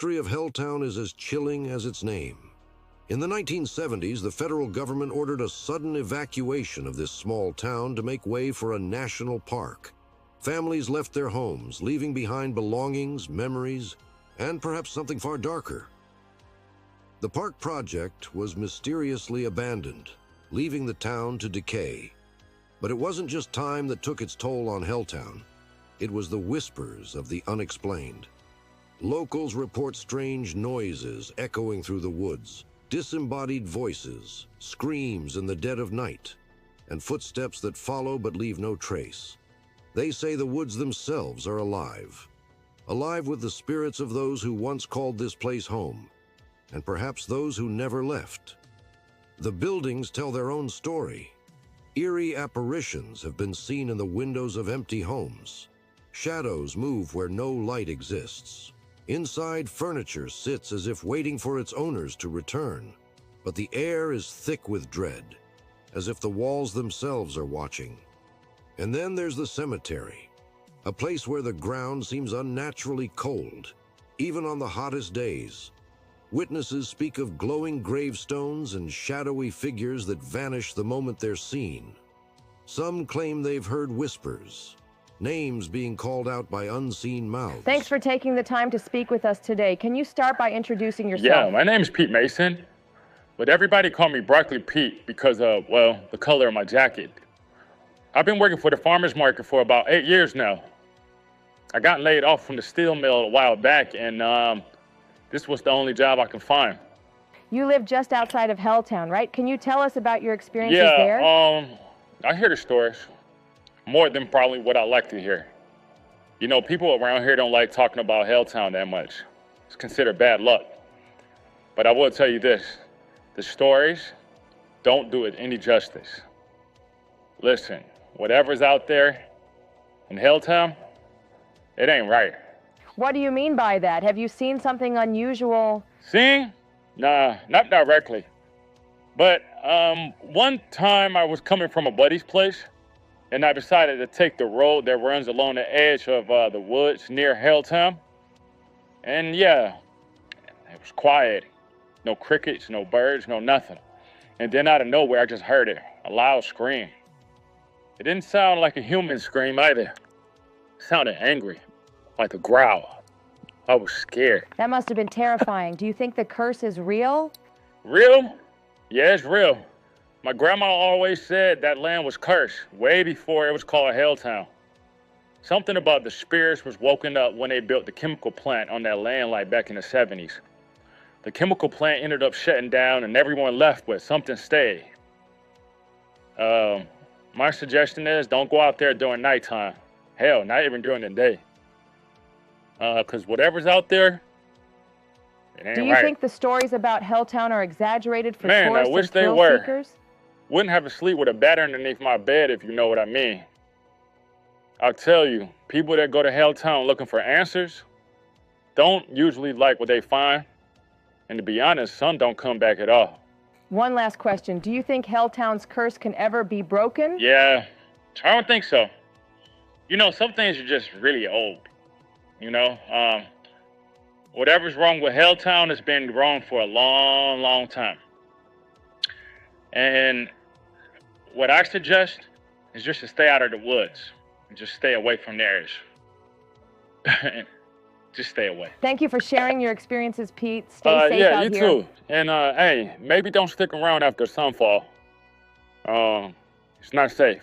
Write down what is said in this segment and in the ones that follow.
mystery of Helltown is as chilling as its name. In the 1970s, the federal government ordered a sudden evacuation of this small town to make way for a national park. Families left their homes, leaving behind belongings, memories, and perhaps something far darker. The park project was mysteriously abandoned, leaving the town to decay. But it wasn't just time that took its toll on Helltown. It was the whispers of the unexplained. Locals report strange noises echoing through the woods, disembodied voices, screams in the dead of night, and footsteps that follow but leave no trace. They say the woods themselves are alive with the spirits of those who once called this place home, and perhaps those who never left. The buildings tell their own story. Eerie apparitions have been seen in the windows of empty homes. Shadows move where no light exists. Inside, furniture sits as if waiting for its owners to return. But the air is thick with dread, as if the walls themselves are watching. And then there's the cemetery, a place where the ground seems unnaturally cold, even on the hottest days. Witnesses speak of glowing gravestones and shadowy figures that vanish the moment they're seen. Some claim they've heard whispers, names being called out by unseen mouths. Thanks for taking the time to speak with us today. Can you start by introducing yourself? Yeah, my name is Pete Mason, but everybody call me Broccoli Pete because of, well, the color of my jacket. I've been working for the farmer's market for about 8 years now. I got laid off from the steel mill a while back, and this was the only job I could find. You live just outside of Helltown, right? Can you tell us about your experiences there? I hear the stories. More than probably what I like to hear. You know, people around here don't like talking about Helltown that much. It's considered bad luck. But I will tell you this, the stories don't do it any justice. Listen, whatever's out there in Helltown, it ain't right. What do you mean by that? Have you seen something unusual? Seen? Nah, not directly. But one time I was coming from a buddy's place, and I decided to take the road that runs along the edge of the woods near Helltown. And yeah, it was quiet. No crickets, no birds, no nothing. And then out of nowhere, I just heard it, a loud scream. It didn't sound like a human scream either. It sounded angry, like a growl. I was scared. That must have been terrifying. Do you think the curse is real? Real? Yeah, it's real. My grandma always said that land was cursed way before it was called Helltown. Something about the spirits was woken up when they built the chemical plant on that land like back in the 70s. The chemical plant ended up shutting down and everyone left, but something stayed. My suggestion is don't go out there during nighttime. Hell, not even during the day. Because whatever's out there, it ain't right. Do you think the stories about Helltown are exaggerated for Man, tourists I wish and they thrill were. seekers? Wouldn't have to sleep with a bat underneath my bed if you know what I mean. I'll tell you, people that go to Helltown looking for answers don't usually like what they find. And to be honest, some don't come back at all. One last question. Do you think Helltown's curse can ever be broken? Yeah, I don't think so. You know, some things are just really old. You know, whatever's wrong with Helltown has been wrong for a long, long time. And what I suggest is just to stay out of the woods and just stay away from theirs. Just stay away. Thank you for sharing your experiences, Pete. Stay safe yeah, out you here. too. And hey, maybe don't stick around after sunfall. It's not safe.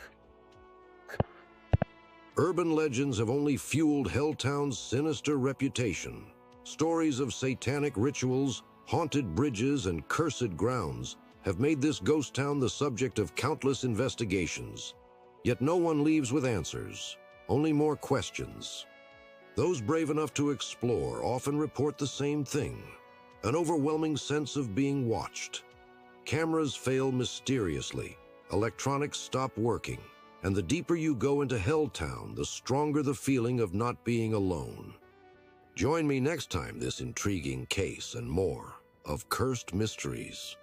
Urban legends have only fueled Helltown's sinister reputation. Stories of satanic rituals, haunted bridges, and cursed grounds have made this ghost town the subject of countless investigations. Yet no one leaves with answers, only more questions. Those brave enough to explore often report the same thing, an overwhelming sense of being watched. Cameras fail mysteriously, electronics stop working, and the deeper you go into Helltown, the stronger the feeling of not being alone. Join me next time this intriguing case and more of Cursed Mysteries.